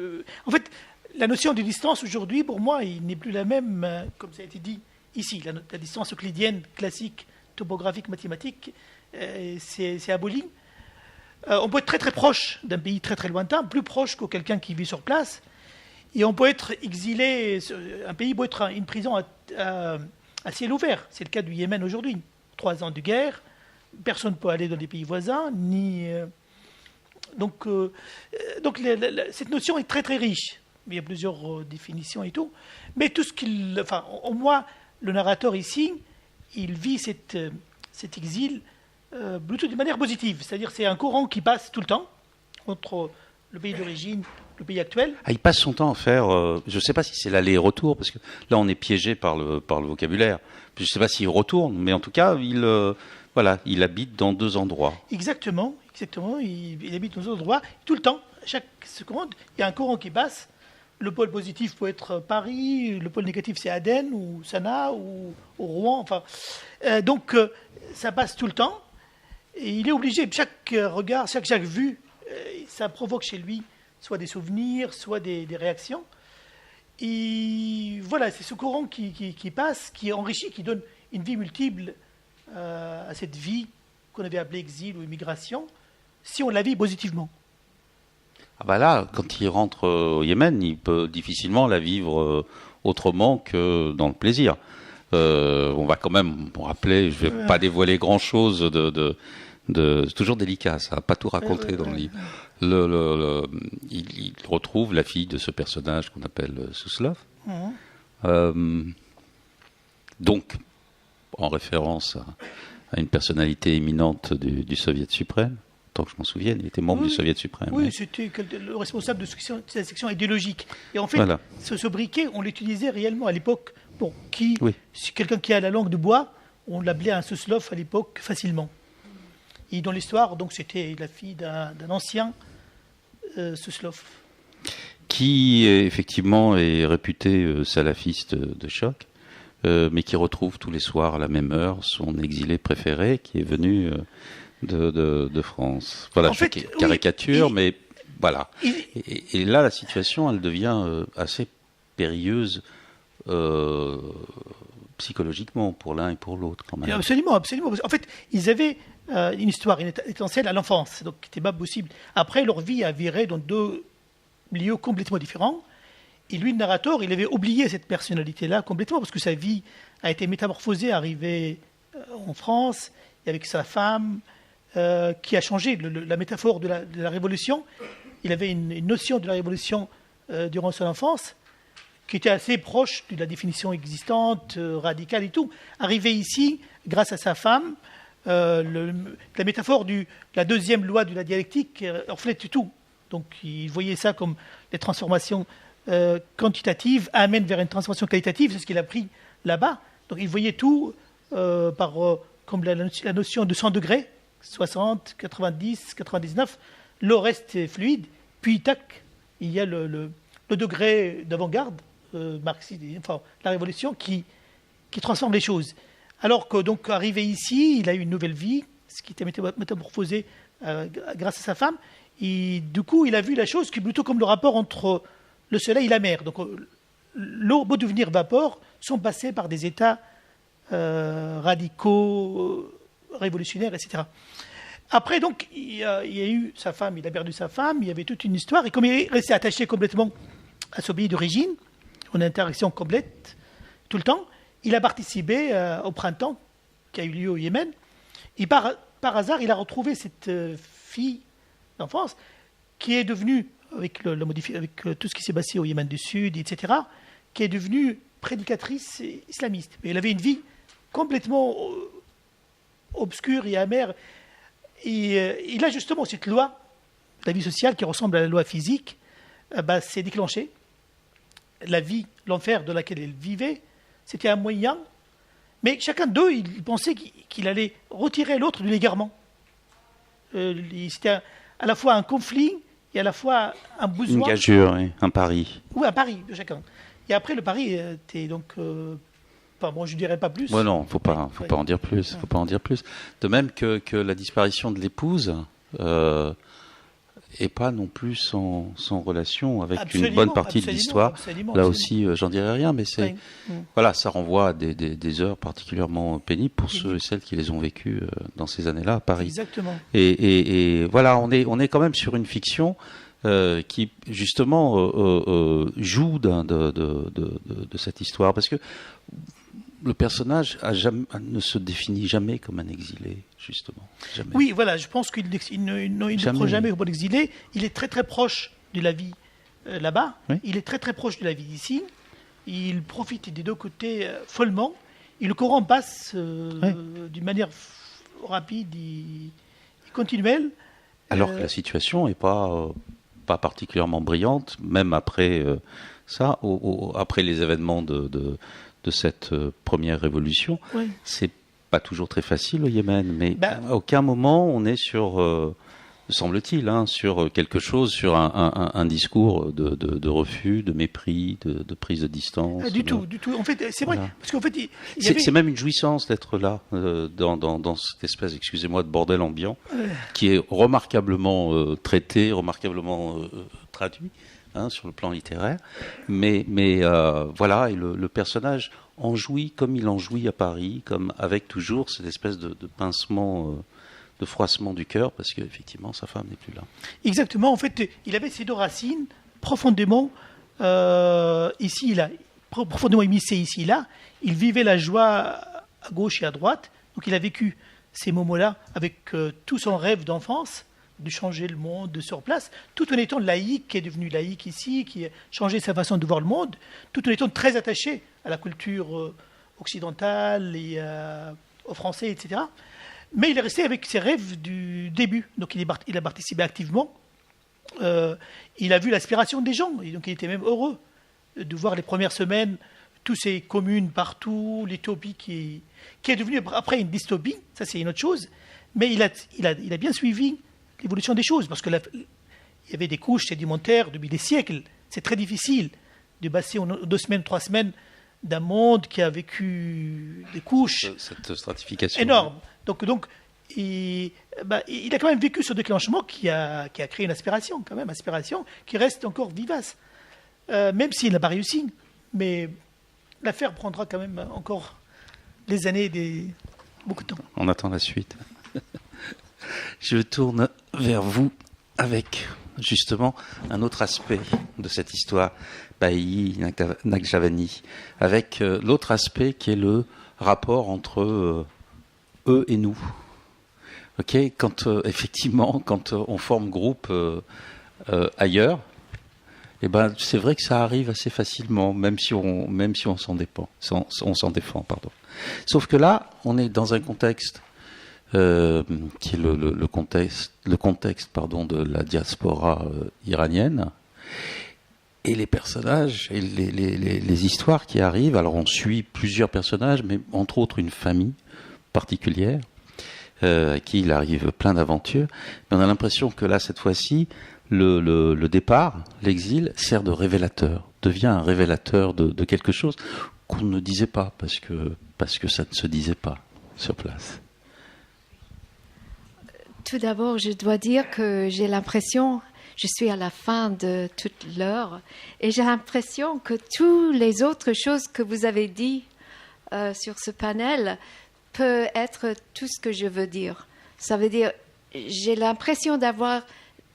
En fait, la notion de distance, aujourd'hui, pour moi, il n'est plus la même, comme ça a été dit ici. La distance euclidienne, classique, topographique, mathématique, c'est aboli. On peut être très très proche d'un pays très très lointain, plus proche que quelqu'un qui vit sur place, et on peut être exilé. Un pays peut être une prison à ciel ouvert. C'est le cas du Yémen aujourd'hui. 3 ans de guerre, personne ne peut aller dans les pays voisins, donc cette notion est très très riche. Il y a plusieurs définitions et tout, mais tout ce qu'il, enfin, au moins le narrateur ici, il vit cet exil. Plutôt d'une manière positive, c'est-à-dire c'est un courant qui passe tout le temps entre le pays d'origine, le pays actuel. Il passe son temps à faire, je ne sais pas si c'est l'aller et retour, parce que là on est piégé par le vocabulaire. Je ne sais pas s'il retourne, mais en tout cas il habite dans 2 endroits. Exactement, il habite dans 2 endroits tout le temps. Chaque seconde, il y a un courant qui passe. Le pôle positif peut être Paris, le pôle négatif c'est Aden ou Sanaa ou Rouen. Enfin, donc ça passe tout le temps. Et il est obligé, chaque regard, chaque vue, ça provoque chez lui soit des souvenirs, soit des réactions. Et voilà, c'est ce courant qui passe, qui enrichit, qui donne une vie multiple à cette vie qu'on avait appelée exil ou immigration, si on la vit positivement. Ah bah là, quand il rentre au Yémen, il peut difficilement la vivre autrement que dans le plaisir. On va quand même rappeler, je ne vais pas dévoiler grand-chose c'est toujours délicat, ça, pas tout raconter dans le livre. Il retrouve la fille de ce personnage qu'on appelle Suslov. Donc, en référence à une personnalité éminente du Soviet suprême, tant que je m'en souvienne, il était membre du Soviet suprême. Oui, c'était le responsable de la section idéologique. Et en fait, ce briquet, on l'utilisait réellement à l'époque. Bon, si quelqu'un qui a la langue de bois, on l'appelait un Suslov à l'époque facilement. Et dans l'histoire, donc c'était la fille d'un ancien Suslov. Qui effectivement est réputé salafiste de choc, mais qui retrouve tous les soirs à la même heure son exilé préféré qui est venu de France. Voilà, En je fait, caricature, oui, mais voilà. Et là, la situation, elle devient assez périlleuse psychologiquement pour l'un et pour l'autre, quand même. Absolument, absolument. En fait, ils avaient une histoire, une étincelle à l'enfance, donc qui n'était pas possible. Après, leur vie a viré dans deux milieux complètement différents. Et lui, le narrateur, il avait oublié cette personnalité-là complètement, parce que sa vie a été métamorphosée, arrivé en France, et avec sa femme, qui a changé la métaphore de la Révolution. Il avait une notion de la Révolution durant son enfance, qui était assez proche de la définition existante, radicale et tout. Arrivé ici, grâce à sa femme, la métaphore de la deuxième loi de la dialectique reflète tout. Donc il voyait ça comme les transformations quantitatives amènent vers une transformation qualitative, c'est ce qu'il a pris là-bas. Donc il voyait tout comme la notion de 100 degrés, 60, 90, 99, le reste est fluide, puis tac, il y a le degré d'avant-garde, marxiste, enfin la révolution qui transforme les choses. Alors que donc arrivé ici, il a eu une nouvelle vie, ce qui était métamorphosé grâce à sa femme, et du coup il a vu la chose qui est plutôt comme le rapport entre le soleil et la mer. Donc l'eau, beau devenir vapeur, sont passés par des états radicaux, révolutionnaires, etc. Après, donc, il y a eu sa femme, il a perdu sa femme, il y avait toute une histoire, et comme il est resté attaché complètement à son pays d'origine, en interaction complète, tout le temps, il a participé au printemps qui a eu lieu au Yémen, et par hasard, il a retrouvé cette fille d'enfance qui est devenue, avec tout ce qui s'est passé au Yémen du Sud, etc., qui est devenue prédicatrice islamiste. Mais elle avait une vie complètement obscure et amère. Et là, justement, cette loi de la vie sociale qui ressemble à la loi physique s'est déclenchée. La vie, l'enfer de laquelle elle vivait, c'était un moyen. Mais chacun d'eux, il pensait qu'il allait retirer l'autre de l'égarement. C'était à la fois un conflit et à la fois un besoin. Une gageure, oui, un pari. Oui, un pari de chacun. Et après, le pari était donc... Enfin, bon, je ne dirais pas plus. Ouais, non, faut pas en dire plus. Faut pas en dire plus. De même que la disparition de l'épouse est pas non plus sans relation avec une bonne partie de l'histoire. Là aussi, j'en dirai rien, mais c'est voilà, ça renvoie à des heures particulièrement pénibles pour ceux et celles qui les ont vécues dans ces années-là à Paris. Exactement. Et voilà, on est quand même sur une fiction qui justement joue de cette histoire, parce que le personnage ne se définit jamais comme un exilé, justement. Jamais. Oui, voilà, je pense qu'il ne prend jamais comme un exilé. Il est très très proche de la vie là-bas. Oui. Il est très très proche de la vie ici. Il profite des deux côtés follement. Et le courant passe d'une manière rapide et continuelle. Alors que la situation n'est pas particulièrement brillante, même après ça, après les événements de cette première révolution. Oui. C'est pas toujours très facile au Yémen, mais à aucun moment on est sur, semble-t-il, sur quelque chose, sur un discours de refus, de mépris, de prise de distance. Du tout. En fait, c'est vrai, parce qu'en fait, c'est même une jouissance d'être là, dans cette espèce, excusez-moi, de bordel ambiant, qui est remarquablement traité, remarquablement traduit. Sur le plan littéraire, mais voilà, et le personnage en jouit comme il en jouit à Paris, comme avec toujours cette espèce de pincement, de froissement du cœur, parce qu'effectivement sa femme n'est plus là. Exactement, en fait, il avait ces deux racines profondément ici, là, profondément immiscées ici, là. Il vivait la joie à gauche et à droite, donc il a vécu ces moments-là avec tout son rêve d'enfance, de changer le monde de sur place, tout en étant laïque, qui est devenu laïque ici, qui a changé sa façon de voir le monde, tout en étant très attaché à la culture occidentale et aux Français, etc. Mais il est resté avec ses rêves du début. Donc il a participé activement. Il a vu l'aspiration des gens, et donc il était même heureux de voir les premières semaines, toutes ces communes partout, l'utopie qui est devenue après une dystopie, ça c'est une autre chose. Mais il a bien suivi l'évolution des choses, parce que il y avait des couches sédimentaires depuis des siècles. C'est très difficile de passer en 2 semaines, 3 semaines d'un monde qui a vécu des couches cette stratification énorme. Donc il a quand même vécu ce déclenchement qui a créé une aspiration, quand même, aspiration qui reste encore vivace. Même s'il n'a pas réussi. Mais l'affaire prendra quand même encore des années, beaucoup de temps. On attend la suite. Je tourne vers vous avec justement un autre aspect de cette histoire, Bailly, Nakjavani, avec l'autre aspect qui est le rapport entre eux et nous. Ok, effectivement, quand on forme groupe ailleurs, eh ben, c'est vrai que ça arrive assez facilement, même si on s'en défend, pardon. Sauf que là, on est dans un contexte qui est le contexte de la diaspora iranienne, et les personnages et les histoires qui arrivent. Alors, on suit plusieurs personnages, mais entre autres une famille particulière à qui il arrive plein d'aventures. Mais on a l'impression que là, cette fois-ci, le départ, l'exil, sert de révélateur, devient un révélateur de quelque chose qu'on ne disait pas, parce que ça ne se disait pas sur place. Tout d'abord, je dois dire que j'ai l'impression, je suis à la fin de toute l'heure, et j'ai l'impression que toutes les autres choses que vous avez dit sur ce panel peut être tout ce que je veux dire. Ça veut dire, j'ai l'impression d'avoir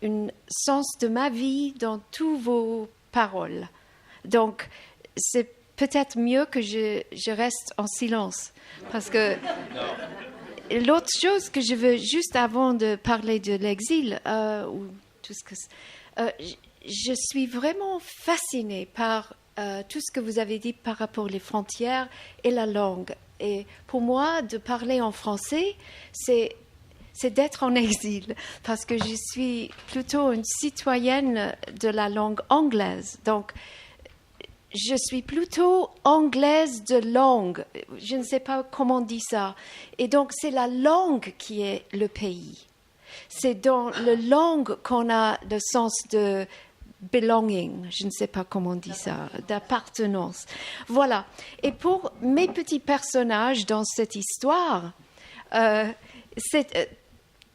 un sens de ma vie dans toutes vos paroles. Donc, c'est peut-être mieux que je reste en silence. Parce que l'autre chose que je veux, juste avant de parler de l'exil, ou tout ce que je suis vraiment fascinée par tout ce que vous avez dit par rapport aux frontières et la langue. Et pour moi, de parler en français, c'est d'être en exil, parce que je suis plutôt une citoyenne de la langue anglaise. Donc, je suis plutôt anglaise de langue. Je ne sais pas comment on dit ça. Et donc, c'est la langue qui est le pays. C'est dans la langue qu'on a le sens de belonging, je ne sais pas comment on dit ça, d'appartenance. Voilà. Et pour mes petits personnages dans cette histoire,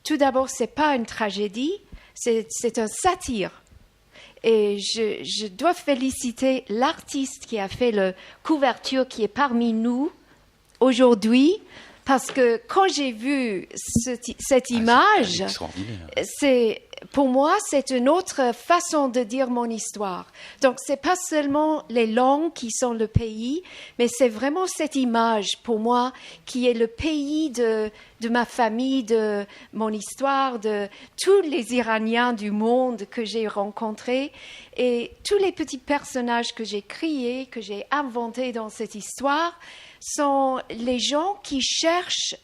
tout d'abord, c'est pas une tragédie, c'est un satire. Et je dois féliciter l'artiste qui a fait la couverture, qui est parmi nous aujourd'hui, parce que quand j'ai vu cette image, pour moi, c'est une autre façon de dire mon histoire. Donc, c'est pas seulement les langues qui sont le pays, mais c'est vraiment cette image, pour moi, qui est le pays de ma famille, de mon histoire, de tous les Iraniens du monde que j'ai rencontrés. Et tous les petits personnages que j'ai créés, que j'ai inventés dans cette histoire, sont les gens qui cherchent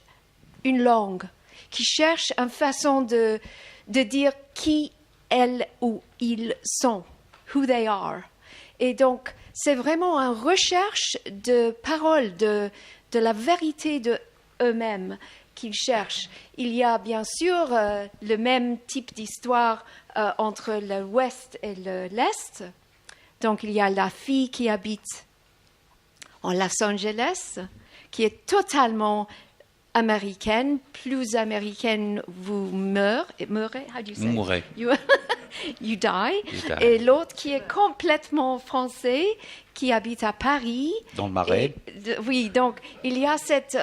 une langue, qui cherchent une façon de dire qui elles ou ils sont, who they are. Et donc, c'est vraiment une recherche de paroles, de la vérité de eux-mêmes qu'ils cherchent. Il y a bien sûr le même type d'histoire entre l'Ouest et l'Est. Donc, il y a la fille qui habite en Los Angeles, qui est totalement américaine, plus américaine, vous meurez, how do you say? Mourrez. You die. Et l'autre qui est complètement français, qui habite à Paris. Dans le Marais. Oui, donc il y a cette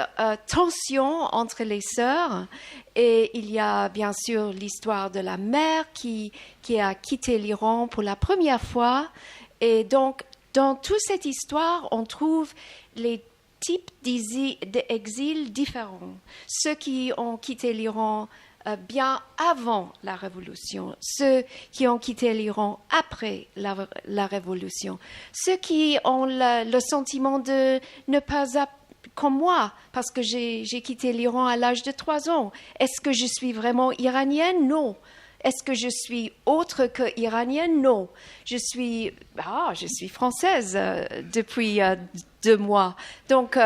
tension entre les sœurs, et il y a bien sûr l'histoire de la mère qui a quitté l'Iran pour la première fois. Et donc, dans toute cette histoire, on trouve les types d'exil différents. Ceux qui ont quitté l'Iran bien avant la Révolution, ceux qui ont quitté l'Iran après la Révolution, ceux qui ont le sentiment de ne pas comme moi, parce que j'ai quitté l'Iran à l'âge de 3 ans. Est-ce que je suis vraiment iranienne? Non. Est-ce que je suis autre que iranienne? Non. Je suis française depuis 2 mois. Donc,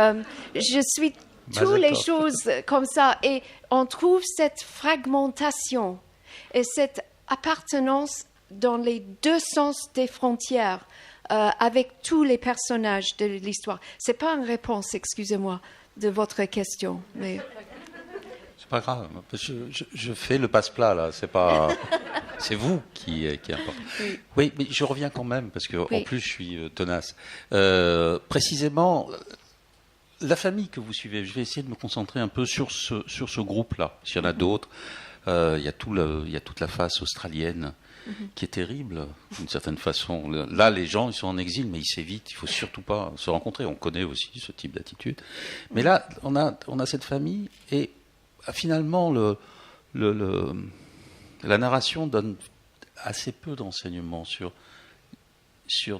je suis toutes les choses comme ça. Et on trouve cette fragmentation et cette appartenance dans les 2 sens des frontières avec tous les personnages de l'histoire. Ce n'est pas une réponse, excusez-moi, de votre question. Mais... C'est pas grave. Je fais le passe-plat, là. C'est pas... C'est vous qui est important. Oui, mais je reviens quand même, parce que en plus, je suis tenace. Précisément, la famille que vous suivez, je vais essayer de me concentrer un peu sur ce groupe-là. S'il y en a d'autres, il y a toute la face australienne qui est terrible, d'une certaine façon. Là, les gens, ils sont en exil, mais ils s'évitent. Il faut surtout pas se rencontrer. On connaît aussi ce type d'attitude. Mais là, on a cette famille, et finalement, la narration donne assez peu d'enseignements sur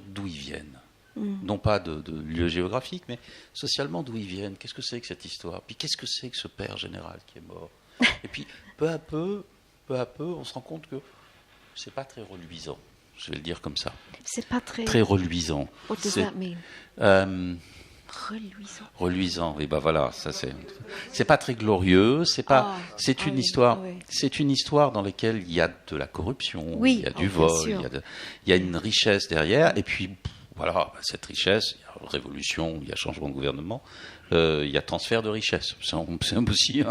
d'où ils viennent. Non pas de lieu géographique, mais socialement d'où ils viennent. Qu'est-ce que c'est que cette histoire? Puis qu'est-ce que c'est que ce père général qui est mort? Et puis, peu à peu, on se rend compte que c'est pas très reluisant. Je vais le dire comme ça. C'est pas très reluisant. What does that mean? Reluisant. Reluisant, oui, bah voilà, ça c'est pas très glorieux, c'est une histoire, c'est une histoire dans laquelle il y a de la corruption, il y a du vol, il y a une richesse derrière, et puis voilà, cette richesse, il y a révolution, il y a changement de gouvernement, il y a transfert de richesse. C'est aussi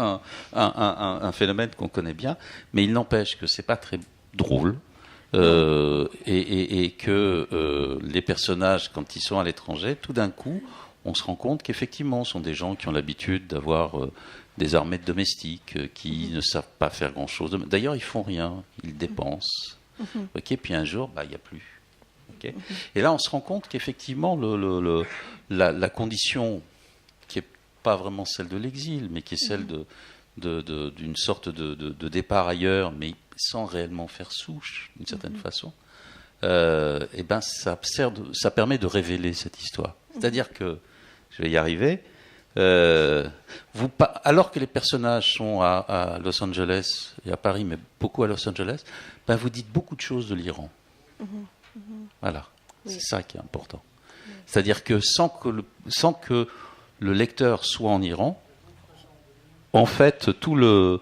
un phénomène qu'on connaît bien, mais il n'empêche que c'est pas très drôle. Et que les personnages, quand ils sont à l'étranger, tout d'un coup, on se rend compte qu'effectivement, ce sont des gens qui ont l'habitude d'avoir des armées de domestiques, qui ne savent pas faire grand-chose. D'ailleurs, ils font rien, ils dépensent. Okay, puis un jour, il n'y a plus. Okay. Et là, on se rend compte qu'effectivement, la condition qui n'est pas vraiment celle de l'exil, mais qui est celle d'une sorte de départ ailleurs, mais sans réellement faire souche, d'une certaine façon, ça permet de révéler cette histoire. C'est-à-dire que, je vais y arriver, alors que les personnages sont à Los Angeles et à Paris, mais beaucoup à Los Angeles, vous dites beaucoup de choses de l'Iran. Voilà, c'est ça qui est important. C'est-à-dire que sans que le lecteur soit en Iran, en fait, tout le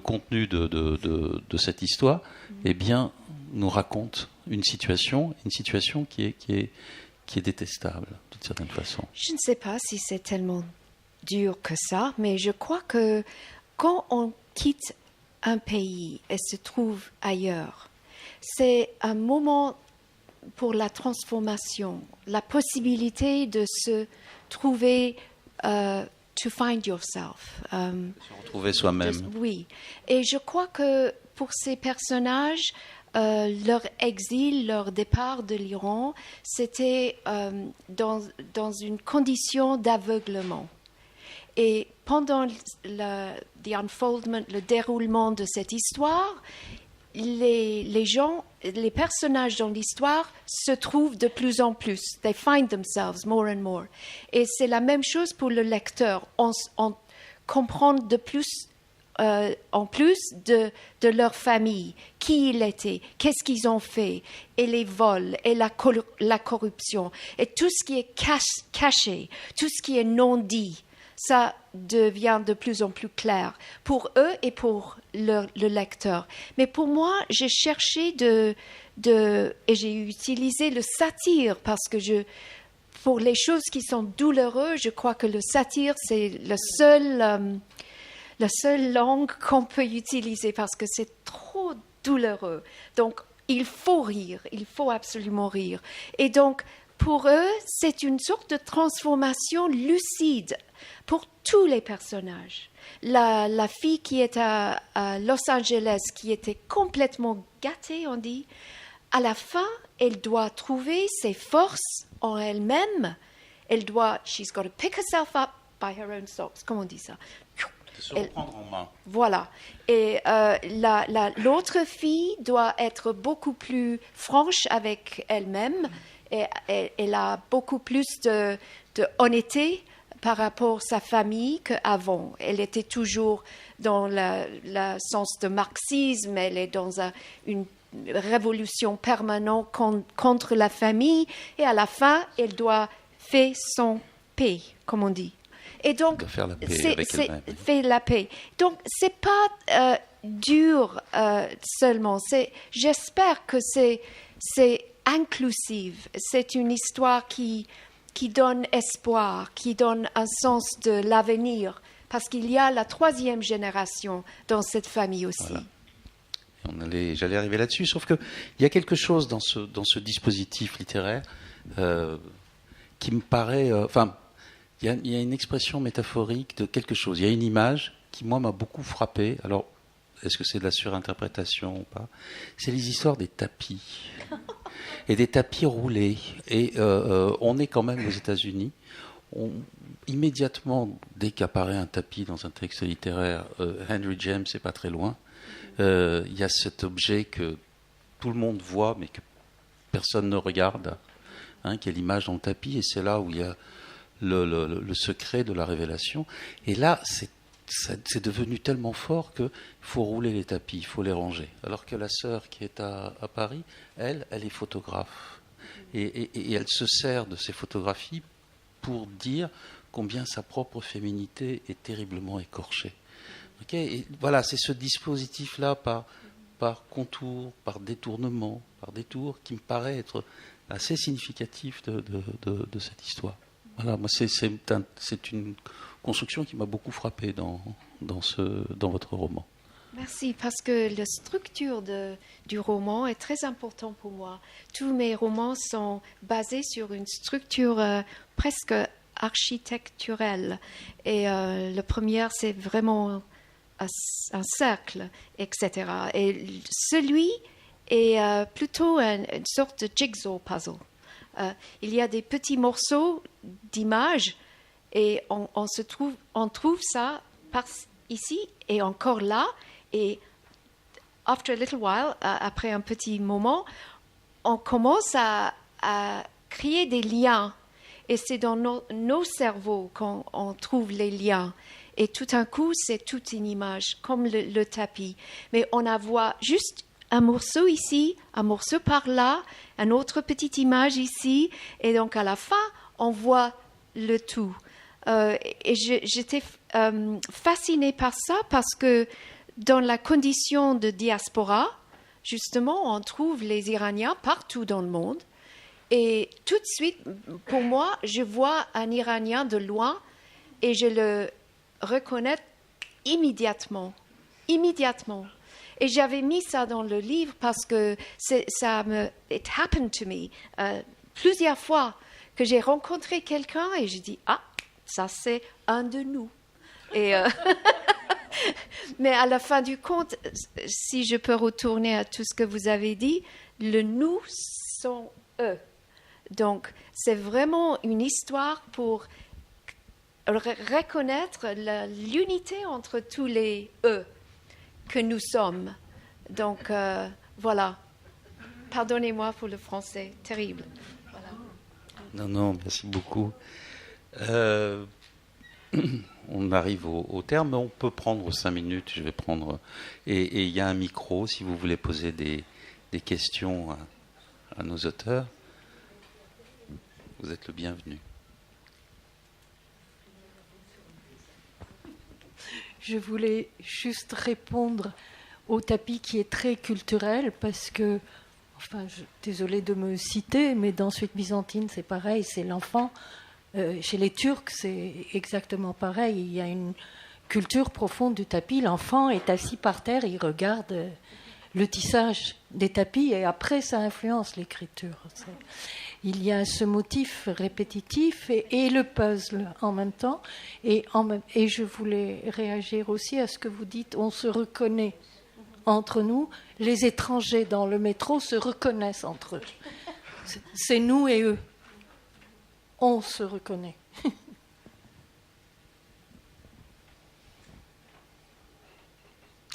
contenu de cette histoire, eh bien, nous raconte une situation qui est détestable, d'une certaine façon. Je ne sais pas si c'est tellement dur que ça, mais je crois que quand on quitte un pays et se trouve ailleurs, c'est un moment pour la transformation, la possibilité de se trouver... to find yourself. Se retrouver soi-même. Oui. Et je crois que pour ces personnages, leur exil, leur départ de l'Iran, c'était dans une condition d'aveuglement. Et pendant the unfoldment, le déroulement de cette histoire, les gens, les personnages dans l'histoire se trouvent de plus en plus. They find themselves more and more. Et c'est la même chose pour le lecteur. On comprend de plus en plus de leur famille, qui ils étaient, qu'est-ce qu'ils ont fait, et les vols, et la corruption, et tout ce qui est caché, tout ce qui est non dit. Ça devient de plus en plus clair pour eux et pour le lecteur. Mais pour moi, j'ai cherché et j'ai utilisé le satire parce que pour les choses qui sont douloureuses, je crois que le satire, c'est la seule langue qu'on peut utiliser parce que c'est trop douloureux. Donc, il faut rire, il faut absolument rire. Et donc, pour eux, c'est une sorte de transformation lucide pour tous les personnages. La fille qui est à Los Angeles, qui était complètement gâtée, on dit, à la fin, elle doit trouver ses forces en elle-même. She's got to pick herself up by her own socks. Comment on dit ça? Se reprendre en main. Voilà. Et l'autre fille doit être beaucoup plus franche avec elle-même. Et elle a beaucoup plus de honnêteté par rapport à sa famille qu'avant. Elle était toujours dans le sens de marxisme, elle est dans une révolution permanente contre la famille, et à la fin, elle doit faire son paix, comme on dit. Et donc, faire la paix avec elle-même. Fait la paix. Donc, c'est pas dur seulement. J'espère que c'est inclusive. C'est une histoire qui donne espoir, qui donne un sens de l'avenir parce qu'il y a la 3e génération dans cette famille aussi. Voilà. J'allais arriver là-dessus, sauf qu'il y a quelque chose dans ce dispositif littéraire qui me paraît... il y a une expression métaphorique de quelque chose. Il y a une image qui, moi, m'a beaucoup frappé. Alors, est-ce que c'est de la surinterprétation ou pas? C'est les histoires des tapis. Et des tapis roulés. Et on est quand même aux États-Unis. Immédiatement, dès qu'apparaît un tapis dans un texte littéraire, Henry James n'est pas très loin. Il y a cet objet que tout le monde voit, mais que personne ne regarde, qui est l'image dans le tapis. Et c'est là où il y a le secret de la révélation. Et là, c'est devenu tellement fort qu'il faut rouler les tapis, il faut les ranger. Alors que la sœur qui est à Paris, elle est photographe. Et elle se sert de ces photographies pour dire combien sa propre féminité est terriblement écorchée. Et voilà, c'est ce dispositif-là par contour, par détournement, par détour, qui me paraît être assez significatif de cette histoire. Voilà, moi c'est une construction qui m'a beaucoup frappé dans votre roman. Merci, parce que la structure du roman est très importante pour moi. Tous mes romans sont basés sur une structure presque architecturelle. Et le premier, c'est vraiment un cercle, etc. Et celui est plutôt une sorte de jigsaw puzzle. Il y a des petits morceaux d'images et on trouve ça ici et encore là. Et after a little while, après un petit moment, on commence à créer des liens. Et c'est dans nos cerveaux qu'on trouve les liens. Et tout d'un coup, c'est toute une image, comme le tapis. Mais on voit juste un morceau ici, un morceau par là, une autre petite image ici. Et donc, à la fin, on voit le tout. Et j'étais fascinée par ça parce que dans la condition de diaspora, justement, on trouve les Iraniens partout dans le monde. Et tout de suite, pour moi, je vois un Iranien de loin et je le reconnais immédiatement. Et j'avais mis ça dans le livre parce que it happened to me plusieurs fois que j'ai rencontré quelqu'un et j'ai dit « Ah, ça c'est un de nous ». Et mais à la fin du compte, si je peux retourner à tout ce que vous avez dit, le nous sont eux. Donc, c'est vraiment une histoire pour reconnaître l'unité entre tous les eux que nous sommes. Donc, voilà. Pardonnez-moi pour le français, terrible. Voilà. Non, merci beaucoup. On arrive au terme, mais on peut prendre 5 minutes. Je vais prendre. Et il y a un micro si vous voulez poser des questions à nos auteurs. Vous êtes le bienvenu. Je voulais juste répondre au tapis qui est très culturel parce que, désolée de me citer, mais dans Suite byzantine, c'est pareil, c'est l'enfant. Chez les Turcs, c'est exactement pareil. Il y a une culture profonde du tapis. L'enfant est assis par terre, il regarde le tissage des tapis et après, ça influence l'écriture. Il y a ce motif répétitif et le puzzle en même temps. Et je voulais réagir aussi à ce que vous dites, on se reconnaît entre nous. Les étrangers dans le métro se reconnaissent entre eux. C'est nous et eux. On se reconnaît.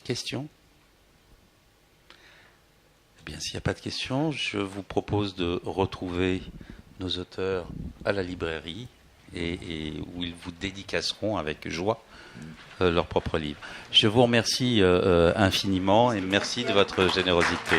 Question ? Eh bien, s'il n'y a pas de questions, je vous propose de retrouver nos auteurs à la librairie et où ils vous dédicaceront avec joie leurs propres livres. Je vous remercie infiniment et merci de votre générosité.